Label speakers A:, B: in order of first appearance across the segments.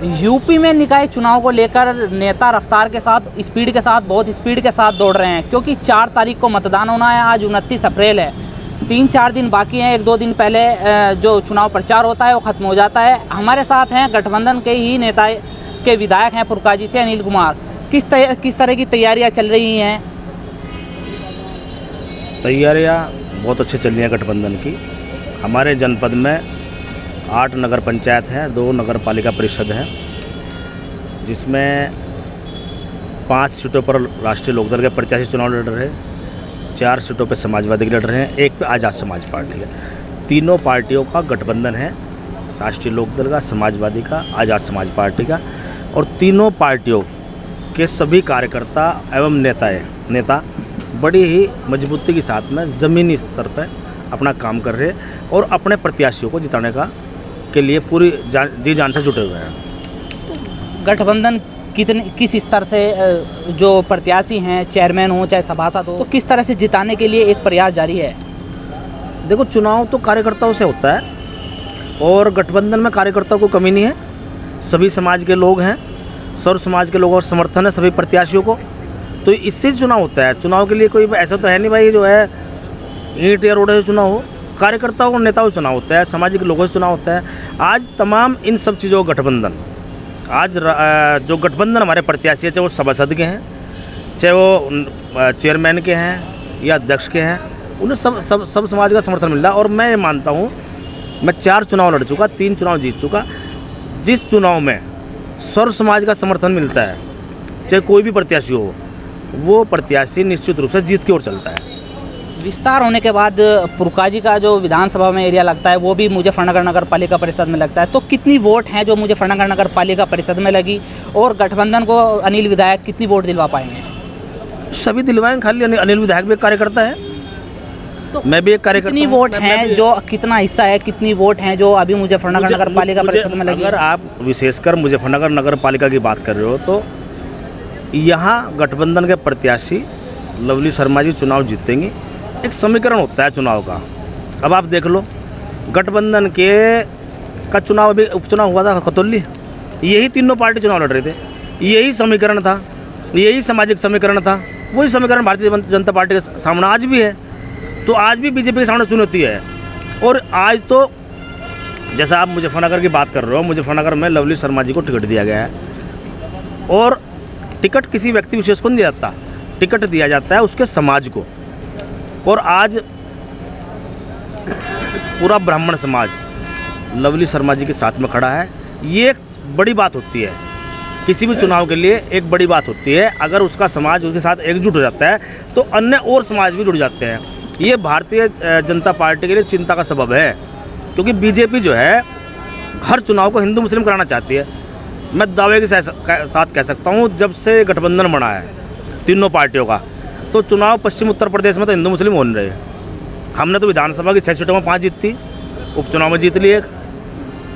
A: UP में निकाय चुनाव को लेकर नेता रफ्तार के साथ बहुत स्पीड के साथ दौड़ रहे हैं, क्योंकि 4 तारीख को मतदान होना है। आज 29 अप्रैल है, 3-4 दिन बाकी हैं। 1-2 दिन पहले जो चुनाव प्रचार होता है वो ख़त्म हो जाता है। हमारे साथ हैं गठबंधन के ही नेता के विधायक हैं पुरकाजी से अनिल कुमार। किस तरह की तैयारियां चल रही हैं?
B: तैयारियां बहुत अच्छी चल रही हैं गठबंधन की। हमारे जनपद में 8 नगर पंचायत हैं, 2 नगर पालिका परिषद हैं, जिसमें 5 सीटों पर राष्ट्रीय लोकदल के प्रत्याशी चुनाव लड़ रहे हैं, 4 सीटों पर समाजवादी लड़ रहे हैं, 1 पे आज़ाद समाज पार्टी है। तीनों पार्टियों का गठबंधन है, राष्ट्रीय लोकदल का, समाजवादी का, आज़ाद समाज पार्टी का। और तीनों पार्टियों के सभी कार्यकर्ता एवं नेता बड़ी ही मजबूती के साथ में ज़मीनी स्तर पर अपना काम कर रहे हैं और अपने प्रत्याशियों को जिताने के लिए पूरी जी जान से जुटे हुए हैं।
A: गठबंधन किस स्तर से जो प्रत्याशी हैं, चेयरमैन हो चाहे सभासद हो, तो किस तरह से जिताने के लिए एक प्रयास जारी है?
B: देखो, चुनाव तो कार्यकर्ताओं से होता है और गठबंधन में कार्यकर्ताओं को कमी नहीं है। सभी समाज के लोग हैं, सर्व समाज के लोगों का समर्थन है सभी प्रत्याशियों को, तो इससे चुनाव होता है। चुनाव के लिए कोई ऐसा तो है नहीं भाई जो है ईंट या रोड से चुनाव हो। कार्यकर्ताओं और नेताओं से चुनाव होता है, सामाजिक लोगों से चुनाव होता है। आज तमाम इन सब चीज़ों का गठबंधन, आज जो गठबंधन हमारे प्रत्याशी है, चाहे वो सभासद के हैं, चाहे वो चेयरमैन के हैं या अध्यक्ष के हैं, उन्हें सब समाज का समर्थन मिल रहा है। और मैं ये मानता हूँ, मैं 4 चुनाव लड़ चुका, 3 चुनाव जीत चुका। जिस चुनाव में सर्व समाज का समर्थन मिलता है, चाहे कोई भी प्रत्याशी हो, वो प्रत्याशी निश्चित रूप से जीत की ओर चलता है।
A: विस्तार होने के बाद पुरकाजी का जो विधानसभा में एरिया लगता है वो भी मुजफ्फरनगर नगर पालिका परिषद में लगता है, तो कितनी वोट हैं जो मुजफ्फरनगर नगर पालिका परिषद में लगी, और गठबंधन को अनिल विधायक कितनी वोट दिलवा पाएंगे?
B: सभी दिलवाएंगे, खाली अनिल विधायक भी एक कार्यकर्ता है,
A: तो
B: मैं भी एक कार्यकर्ता।
A: कितनी वोट हैं, जो कितना हिस्सा है, कितनी वोट हैं जो अभी मुजफ्फरनगर नगर पालिका परिषद में लगी?
B: अगर आप विशेषकर मुजफ्फरनगर नगर पालिका की बात कर रहे हो, तो यहाँ गठबंधन के प्रत्याशी लवली शर्मा जी चुनाव जीतेंगे। एक समीकरण होता है चुनाव का। अब आप देख लो, गठबंधन का चुनाव, अभी उपचुनाव हुआ था खतौली, यही तीनों पार्टी चुनाव लड़ रहे थे, यही समीकरण था, यही सामाजिक समीकरण था। वही समीकरण भारतीय जनता पार्टी के सामने आज भी है, तो आज भी बीजेपी के सामने चुनौती है। और आज तो जैसा आप मुजफ्फरनगर की बात कर रहे हो, मुजफ्फरनगर में लवली शर्मा जी को टिकट दिया गया है, और टिकट किसी व्यक्ति विशेष को नहीं दिया जाता, टिकट दिया जाता है उसके समाज को। और आज पूरा ब्राह्मण समाज लवली शर्मा जी के साथ में खड़ा है। ये एक बड़ी बात होती है, किसी भी चुनाव के लिए एक बड़ी बात होती है। अगर उसका समाज उसके साथ एकजुट हो जाता है तो अन्य और समाज भी जुड़ जाते हैं। ये भारतीय जनता पार्टी के लिए चिंता का सबब है, क्योंकि बीजेपी जो है हर चुनाव को हिंदू मुस्लिम कराना चाहती है। मैं दावे के साथ कह सकता हूँ, जब से गठबंधन बना है तीनों पार्टियों का, तो चुनाव पश्चिम उत्तर प्रदेश में तो हिंदू मुस्लिम हो नहीं रहे। हमने तो विधानसभा की 6 सीटों में 5 जीती, उपचुनाव में जीत ली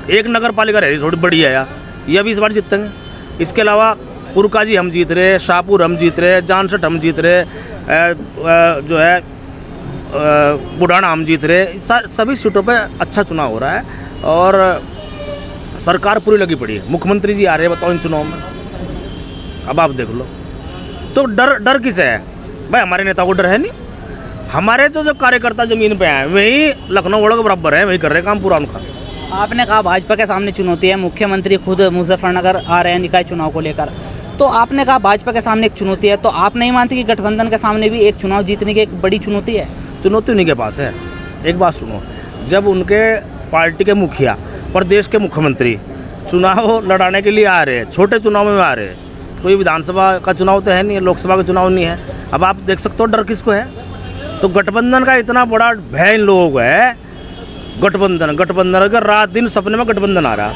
B: एक नगर पालिका रह रही थोड़ी बड़ी है यार, ये अभी इस बार जीतेंगे। इसके अलावा पुरकाजी हम जीत रहे, शाहपुर हम जीत रहे, जानसठ हम जीत रहे, जो है बुढ़ाना हम जीत रहे। सभी सीटों पे अच्छा चुनाव हो रहा है और सरकार पूरी लगी पड़ी है। मुख्यमंत्री जी आ रहे हैं, बताओ इन चुनाव में। अब आप देख लो, तो डर किसे है भाई? हमारे नेता को डर है नहीं। हमारे तो जो कार्यकर्ता जमीन पे हैं वही लखनऊ वालों के बराबर है, वही कर रहे काम पूरा उनका।
A: आपने कहा भाजपा के सामने चुनौती है, मुख्यमंत्री खुद मुजफ्फरनगर आ रहे हैं निकाय चुनाव को लेकर, तो आपने कहा भाजपा के सामने एक चुनौती है, तो आप नहीं मानते कि गठबंधन के सामने भी एक चुनाव जीतने की एक बड़ी चुनौती है?
B: चुनौती उन्हीं के पास है। एक बात सुनो, जब उनके पार्टी के मुखिया, प्रदेश के मुख्यमंत्री चुनाव लड़ाने के लिए आ रहे हैं, छोटे चुनाव में आ रहे हैं, कोई विधानसभा का चुनाव तो है नहीं, लोकसभा का चुनाव नहीं है। अब आप देख सकते हो डर किसको है। तो गठबंधन का इतना बड़ा भय इन लोगों को है। गठबंधन अगर रात दिन सपने में गठबंधन आ रहा,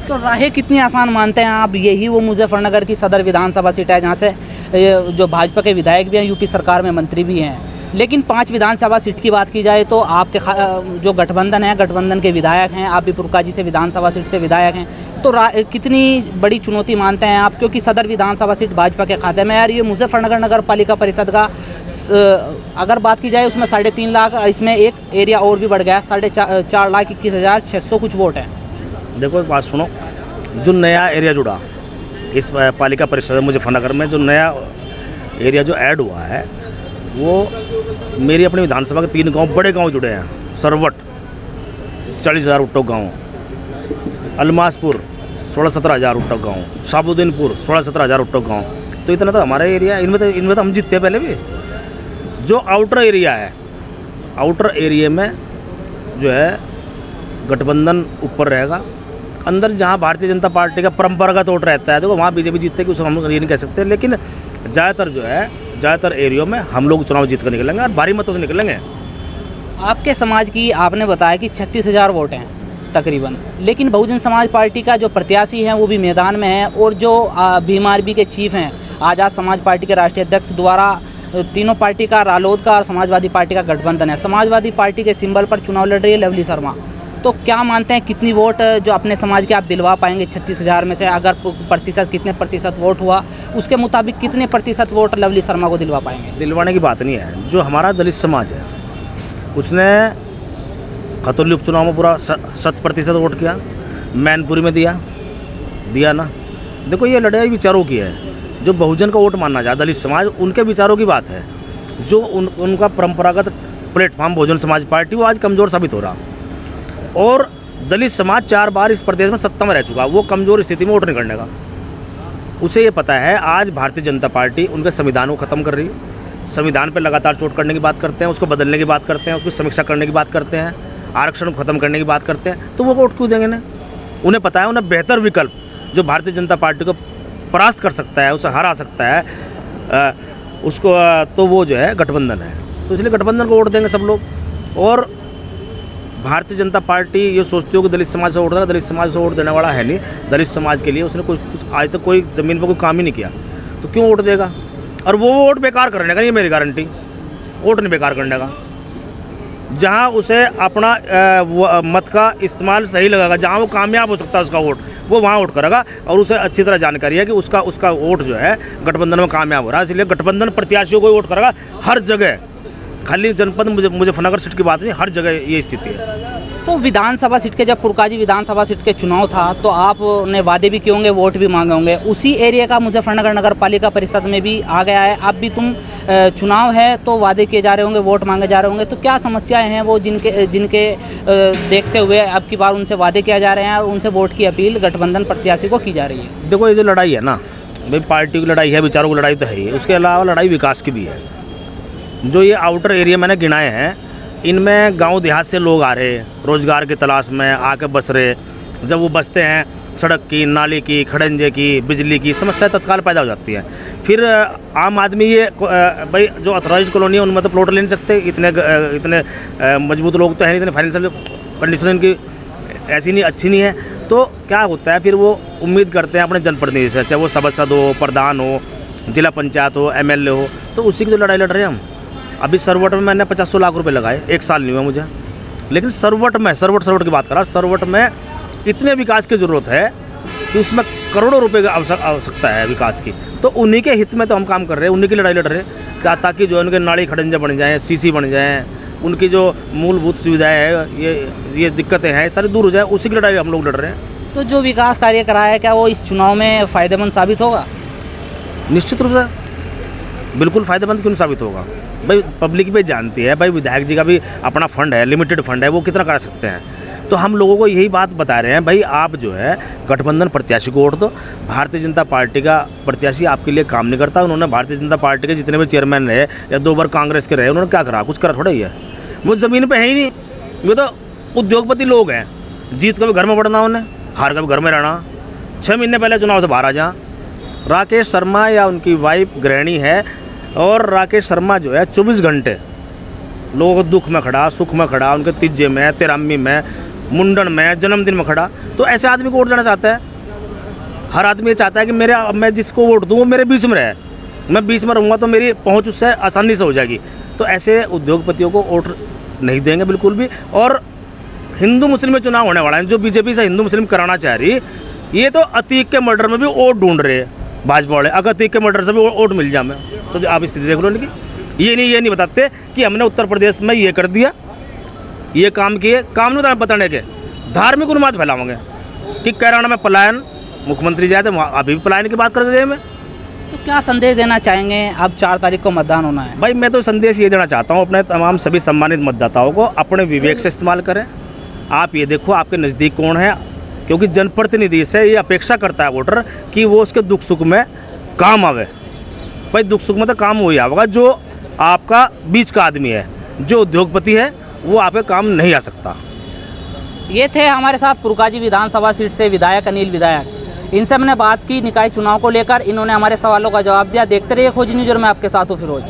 A: तो राहें कितनी आसान मानते हैं आप? यही वो मुजफ्फरनगर की सदर विधानसभा सीट है जहाँ से जो भाजपा के विधायक भी हैं, यूपी सरकार में मंत्री भी हैं, लेकिन 5 विधानसभा सीट की बात की जाए तो आपके जो गठबंधन है, गठबंधन के विधायक हैं, आप भी पुरकाजी से विधानसभा सीट से विधायक हैं, तो कितनी बड़ी चुनौती मानते हैं आप? क्योंकि सदर विधानसभा सीट भाजपा के खाते में। यार ये मुजफ्फरनगर नगर पालिका परिषद का अगर बात की जाए उसमें 3.5 लाख, इसमें एक एरिया और भी बढ़ गया, 4,21,600 कुछ वोट है।
B: देखो एक बात सुनो, जो नया एरिया जुड़ा इस पालिका परिषद मुजफ्फरनगर में, जो नया एरिया जो ऐड हुआ है, वो मेरी अपनी विधानसभा के 3 गांव, बड़े गांव जुड़े हैं। सरवट 40,000 उट्टो गाँव, अलमासपुर 16-17 हज़ार उट्टो गाँव, शाबुद्दीनपुर 16-17 हज़ार उट्टो गाँव। तो इतना तो हमारा एरिया है। इनमें तो हम जीतते हैं पहले भी। जो आउटर एरिया है, आउटर एरिया में जो है गठबंधन ऊपर रहेगा। अंदर जहाँ भारतीय जनता पार्टी का परंपरागत वोट रहता है, देखो वहाँ बीजेपी जीतते कि उसको हम ये नहीं कह सकते, लेकिन ज़्यादातर जो है, ज़्यादातर एरियो में हम लोग चुनाव जीत कर निकलेंगे और भारी मतों से निकलेंगे।
A: आपके समाज की आपने बताया कि 36,000 वोट हैं तकरीबन, लेकिन बहुजन समाज पार्टी का जो प्रत्याशी है वो भी मैदान में है, और जो बीएमआरबी के चीफ हैं, आज़ाद समाज पार्टी के राष्ट्रीय अध्यक्ष द्वारा तीनों पार्टी का, रालोद का और समाजवादी पार्टी का गठबंधन है। समाजवादी पार्टी के सिंबल पर चुनाव लड़ रही है लवली शर्मा। तो क्या मानते हैं कितनी वोट जो अपने समाज के आप दिलवा पाएंगे 36,000 में से? अगर प्रतिशत, कितने प्रतिशत वोट हुआ उसके मुताबिक कितने प्रतिशत वोट लवली शर्मा को दिलवा पाएंगे?
B: दिलवाने की बात नहीं है। जो हमारा दलित समाज है उसने खतौली उपचुनाव में पूरा 100% वोट किया, मैनपुरी में दिया ना। देखो ये लड़ाई विचारों की है। जो बहुजन का वोट मानना चाहे दलित समाज, उनके विचारों की बात है। जो उनका परंपरागत प्लेटफॉर्म बहुजन समाज पार्टी, वो आज कमज़ोर साबित हो रहा। और दलित समाज 4 बार इस प्रदेश में सत्ता में रह चुका, वो कमज़ोर स्थिति में वोट नहीं करने का। उसे ये पता है आज भारतीय जनता पार्टी उनके संविधान को ख़त्म कर रही है। संविधान पर लगातार चोट करने की बात करते हैं, उसको बदलने की बात करते हैं, उसकी समीक्षा करने की बात करते हैं, आरक्षण को ख़त्म करने की बात करते हैं। तो वो वोट क्यों देंगे ना? उन्हें पता है उन्हें बेहतर विकल्प जो भारतीय जनता पार्टी को परास्त कर सकता है, उसे हरा सकता है, उसको तो वो जो है गठबंधन है। तो इसलिए गठबंधन को वोट देंगे सब लोग। और भारतीय जनता पार्टी ये सोचती हो कि दलित समाज से वोट देगा, दलित समाज से वोट देने वाला है नहीं। दलित समाज के लिए उसने कुछ आज तक कोई ज़मीन पर कोई काम ही नहीं किया, तो क्यों वोट देगा? और वो वोट बेकार करने का, ये मेरी गारंटी, वोट नहीं बेकार करने का। जहाँ उसे अपना मत का इस्तेमाल सही लगेगा, जहाँ वो कामयाब हो सकता है उसका वोट, वो वहाँ वोट करेगा। और उसे अच्छी तरह जानकारी है कि उसका वोट जो है गठबंधन में कामयाब हो रहा है, इसलिए गठबंधन प्रत्याशियों को वोट करेगा हर जगह। खाली जनपद मुजफ्फरनगर सीट की बात नहीं, हर जगह ये स्थिति है।
A: तो विधानसभा सीट के, जब पुरकाजी विधानसभा सीट के चुनाव था तो आपने वादे भी किए होंगे, वोट भी मांगे होंगे। उसी एरिया का मुजफ्फरनगर नगर पालिका परिषद में भी आ गया है। अब भी चुनाव है तो वादे किए जा रहे होंगे, वोट मांगे जा रहे होंगे। तो क्या समस्याएं हैं वो जिनके देखते हुए अब की बार उनसे वादे किया जा रहे हैं और उनसे वोट की अपील गठबंधन प्रत्याशी को की जा रही है?
B: देखो ये जो लड़ाई है ना भाई, पार्टी की लड़ाई है, विचारों की लड़ाई तो है ही, उसके अलावा लड़ाई विकास की भी है। जो ये आउटर एरिया मैंने गिनाए हैं, इनमें गांव देहात से लोग आ रहे, रोज़गार की तलाश में आके बस रहे। जब वो बसते हैं, सड़क की, नाली की, खड़ंजे की, बिजली की समस्या तत्काल पैदा हो जाती है। फिर आम आदमी ये भाई जो अथॉराइज्ड कॉलोनी है उनमें तो प्लॉट ले नहीं सकते, इतने मजबूत लोग तो है नहीं, इतने फाइनेंशियल कंडीशन इनकी ऐसी नहीं, अच्छी नहीं है। तो क्या होता है, फिर वो उम्मीद करते हैं अपने जनप्रतिनिधि से, चाहे वो सभासद हो, प्रधान हो, जिला पंचायत हो, MLA हो, तो उसी की तो लड़ाई लड़ रहे हैं हम। अभी सरवट में मैंने 50 लाख रुपए लगाए, 1 साल नहीं हुआ मुझे, लेकिन सरवट की बात कर रहा, सरवट में इतने विकास की ज़रूरत है कि उसमें करोड़ों रुपए की आवश्यकता है विकास की। तो उन्हीं के हित में तो हम काम कर रहे हैं, उन्हीं की लड़ाई लड़ रहे हैं, ताकि जो उनके नाली खड़ंजे बन जाएँ, CC बन जाएँ, उनकी जो मूलभूत सुविधाएँ हैं, ये दिक्कतें हैं, सारी दूर हो जाए, उसी की लड़ाई हम लोग लड़ रहे हैं।
A: तो जो विकास कार्य करा है, क्या वो इस चुनाव में फ़ायदेमंद साबित होगा?
B: निश्चित रूप से बिल्कुल फ़ायदेमंद क्यों साबित होगा भाई? पब्लिक भी जानती है भाई, विधायक जी का भी अपना फंड है, लिमिटेड फंड है, वो कितना करा सकते हैं। तो हम लोगों को यही बात बता रहे हैं भाई, आप जो है गठबंधन प्रत्याशी को वोट दो। भारतीय जनता पार्टी का प्रत्याशी आपके लिए काम नहीं करता। उन्होंने भारतीय जनता पार्टी के जितने भी चेयरमैन रहे या 2 बार कांग्रेस के रहे, उन्होंने क्या करा? कुछ करा थोड़ा ही है। वो ज़मीन पे है ही नहीं। वो तो उद्योगपति लोग हैं, जीत कभी घर में बढ़ना, उन्हें हार कभी घर में रहना। 6 महीने पहले चुनाव से बाहर आ जा। राकेश शर्मा या उनकी वाइफ गृहिणी है, और राकेश शर्मा जो है 24 घंटे लोगों को दुख में खड़ा, सुख में खड़ा, उनके तीजे में, तिरामी में, मुंडन में, जन्मदिन में खड़ा। तो ऐसे आदमी को वोट देना चाहता है। हर आदमी ये चाहता है कि मैं जिसको वोट दूँ वो मेरे बीच में रहे। मैं बीच में रहूँगा तो मेरी पहुँच उससे आसानी से हो जाएगी। तो ऐसे उद्योगपतियों को वोट नहीं देंगे बिल्कुल भी। और हिंदू मुस्लिम में चुनाव होने वाला है, जो बीजेपी से हिंदू मुस्लिम कराना चाह रही, ये तो अतीक के मर्डर में भी वोट ढूंढ रहे हैं भाजपा वाले। अगर अतीक के मर्डर से भी वोट मिल जाए तो आप स्थिति देख लो इनकी। ये नहीं बताते कि हमने उत्तर प्रदेश में ये कर दिया, ये काम किए। काम नहीं बताने के, धार्मिक उन्माद फैलाओगे कि कैराना में पलायन, मुख्यमंत्री जाए तो वहाँ अभी भी पलायन की बात कर गए मैं।
A: तो क्या संदेश देना चाहेंगे? अब 4 तारीख को मतदान होना है।
B: भाई मैं तो संदेश ये देना चाहता हूँ अपने तमाम सभी सम्मानित मतदाताओं को, अपने विवेक से इस्तेमाल करें। आप ये देखो आपके नज़दीक कौन है, क्योंकि जनप्रतिनिधि से ये अपेक्षा करता है वोटर कि वो उसके दुख सुख में काम आवे। भाई दुख सुख में तो काम वही आवेगा जो आपका बीच का आदमी है, जो उद्योगपति है वो आपके काम नहीं आ सकता।
A: ये थे हमारे साथ पुरकाजी विधानसभा सीट से विधायक अनिल विधायक। इनसे हमने बात की निकाय चुनाव को लेकर, इन्होंने हमारे सवालों का जवाब दिया। देखते रहिए खोजी न्यूज़ और मैं आपके साथ हूँ फिरोज।